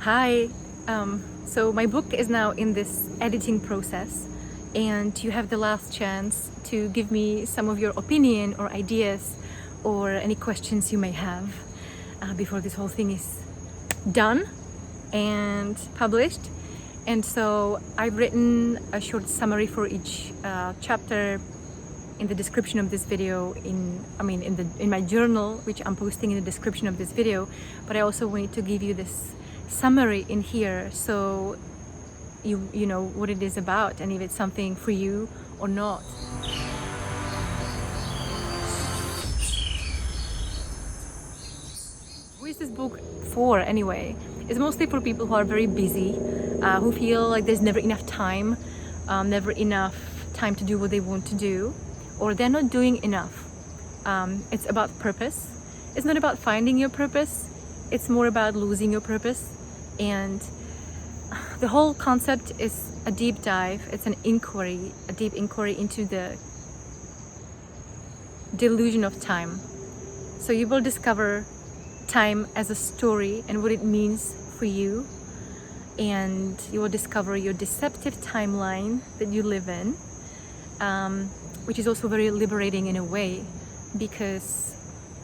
Hi. So my book is now in this editing process, and you have the last chance to give me some of your opinion or ideas or any questions you may have before this whole thing is done and published. And so I've written a short summary for each chapter in the description of this video, in my journal, which I'm posting in the description of this video. But I also wanted to give you this summary in here so you know what it is about and if it's something for you or not. Who is this book for anyway? It's mostly for people who are very busy, who feel like there's never enough time to do what they want to do, or they're not doing enough. It's about purpose. It's not about finding your purpose. It's more about losing your purpose. And the whole concept is a deep dive. It's an inquiry, a deep inquiry into the delusion of time. So you will discover time as a story and what it means for you. And you will discover your deceptive timeline that you live in, which is also very liberating in a way, because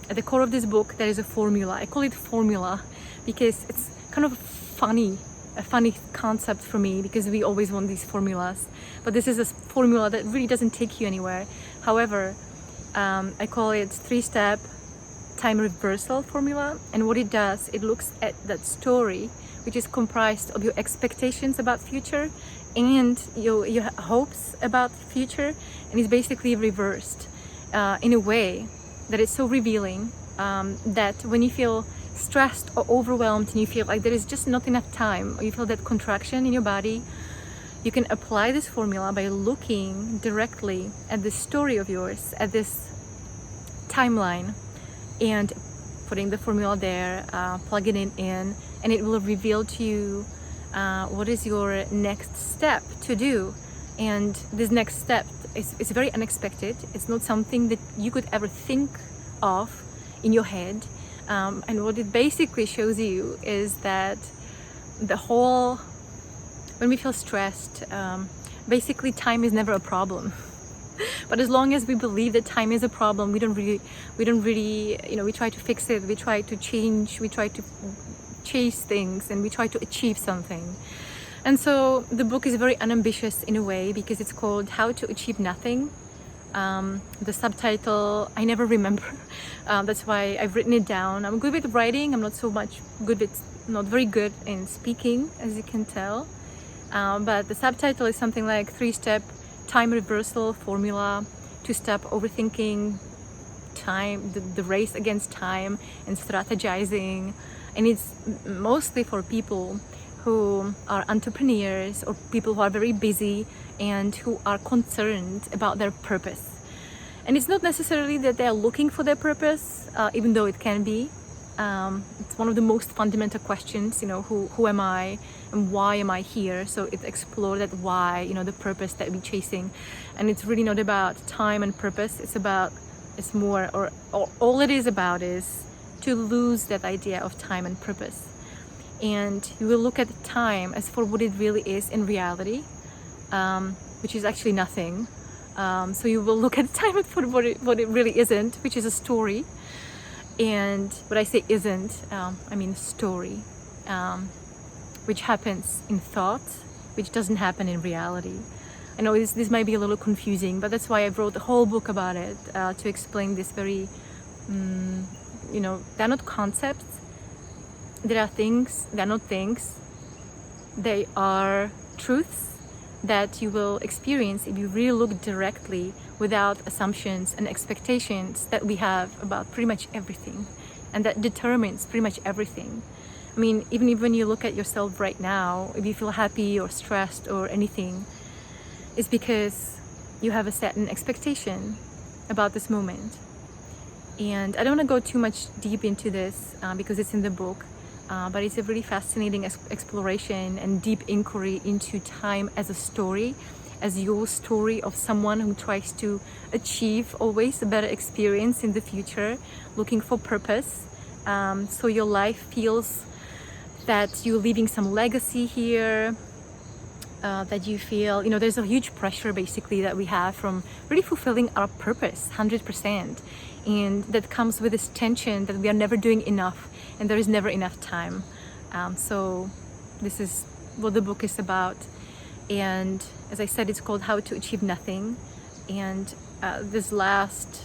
at the core of this book there is a formula. I call it formula because it's kind of a funny concept for me, because we always want these formulas, but this is a formula that really doesn't take you anywhere. However, I call it 3-step time reversal formula, and what it does, it looks at that story which is comprised of your expectations about future and your hopes about future, and it's basically reversed in a way that is so revealing that when you feel stressed or overwhelmed and you feel like there is just not enough time, or you feel that contraction in your body, you can apply this formula by looking directly at this story of yours, at this timeline, and putting the formula there, plugging it in, and it will reveal to you what is your next step to do. And this next step is very unexpected. It's not something that you could ever think of in your head. And what it basically shows you is that when we feel stressed, basically time is never a problem. But as long as we believe that time is a problem, we don't really, we try to fix it, we try to change, we try to chase things, and we try to achieve something. And so the book is very unambitious in a way, because it's called How to Achieve Nothing. The subtitle, I never remember. That's why I've written it down. I'm good with writing. I'm not very good in speaking, as you can tell. But the subtitle is something like 3-step time reversal formula, 2-step overthinking, time, the race against time, and strategizing. And it's mostly for people who are entrepreneurs or people who are very busy and who are concerned about their purpose. And it's not necessarily that they are looking for their purpose, even though it can be. It's one of the most fundamental questions, who am I and why am I here? So it explores that why, the purpose that we're chasing. And it's really not about time and purpose. All it is about is to lose that idea of time and purpose. And you will look at time as for what it really is in reality, which is actually nothing. So you will look at time for what it really isn't, which is a story. And what I say isn't, I mean story, which happens in thought, which doesn't happen in reality. I know this might be a little confusing, but that's why I wrote the whole book about it, to explain this very, they're not concepts. There are things, they're not things. They are truths that you will experience if you really look directly, without assumptions and expectations that we have about pretty much everything. And that determines pretty much everything. I mean, even when you look at yourself right now, if you feel happy or stressed or anything, it's because you have a certain expectation about this moment. And I don't want to go too much deep into this because it's in the book. But it's a really fascinating exploration and deep inquiry into time as a story, as your story of someone who tries to achieve always a better experience in the future, looking for purpose. So your life feels that you're leaving some legacy here, that you feel, there's a huge pressure basically that we have from really fulfilling our purpose 100%. And that comes with this tension that we are never doing enough and there is never enough time. So this is what the book is about. And as I said, it's called How to Achieve Nothing. And this last,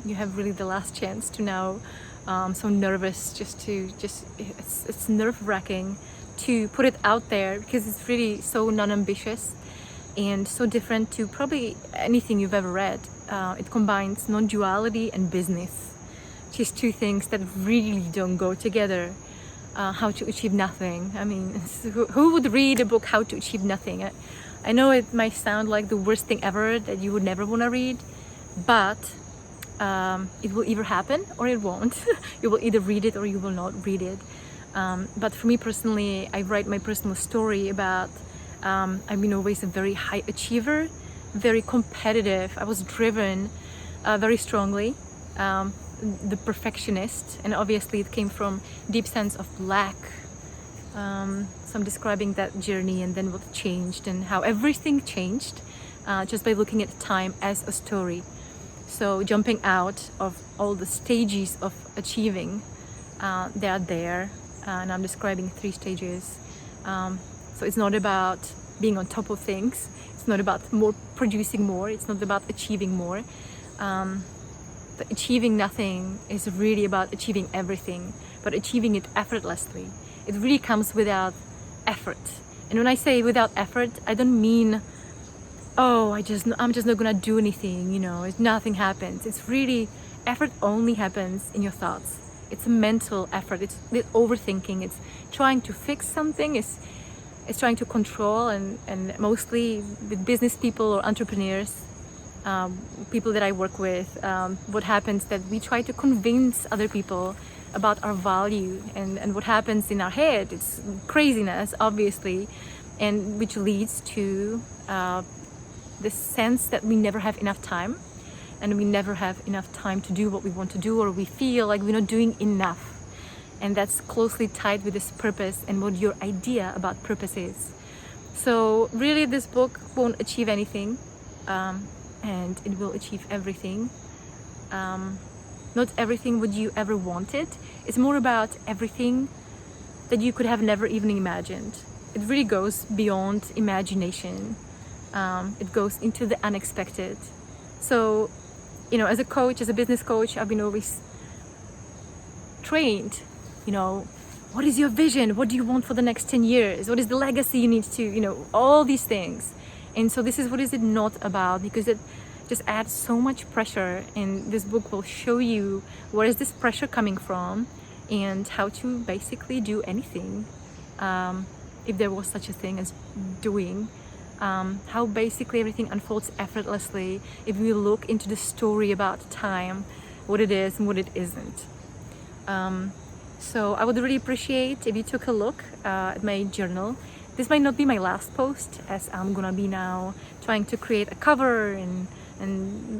you have really the last chance to now. I'm so nervous it's nerve-wracking to put it out there because it's really so non-ambitious and so different to probably anything you've ever read. It combines non-duality and business, which is two things that really don't go together. How to Achieve Nothing. I mean, who would read a book, How to Achieve Nothing? I know it might sound like the worst thing ever that you would never want to read, but it will either happen or it won't. You will either read it or you will not read it. But for me personally, I write my personal story about I've been always a very high achiever, very competitive. I was driven very strongly, the perfectionist, and obviously it came from deep sense of lack. So I'm describing that journey and then what changed and how everything changed just by looking at time as a story. So jumping out of all the stages of achieving, they are there, and I'm describing 3 stages. So it's not about being on top of things. It's not about producing more. It's not about achieving more. But achieving nothing is really about achieving everything, but achieving it effortlessly. It really comes without effort. And when I say without effort, I don't mean, oh, I'm just not gonna do anything, nothing happens. It's really, effort only happens in your thoughts. It's a mental effort. It's overthinking. It's trying to fix something. It's trying to control, and mostly with business people or entrepreneurs, people that I work with, what happens that we try to convince other people about our value, and what happens in our head, it's craziness, obviously, and which leads to this sense that we never have enough time, and we never have enough time to do what we want to do, or we feel like we're not doing enough. And that's closely tied with this purpose and what your idea about purpose is. So really this book won't achieve anything, and it will achieve everything. Not everything what you ever wanted. It's more about everything that you could have never even imagined. It really goes beyond imagination. It goes into the unexpected. So, as a coach, as a business coach, I've been always trained, what is your vision? What do you want for the next 10 years? What is the legacy you need to, all these things. And so this is what is it not about, because it just adds so much pressure, and this book will show you where is this pressure coming from and how to basically do anything, if there was such a thing as doing, how basically everything unfolds effortlessly if we look into the story about time, what it is and what it isn't. So I would really appreciate if you took a look at my journal. This might not be my last post, as I'm gonna be now trying to create a cover and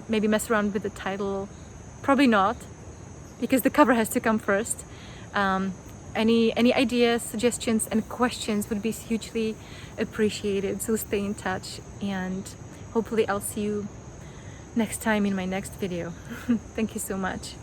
maybe mess around with the title. Probably not, because the cover has to come first. Any ideas, suggestions and questions would be hugely appreciated, so stay in touch, and hopefully I'll see you next time in my next video. Thank you so much.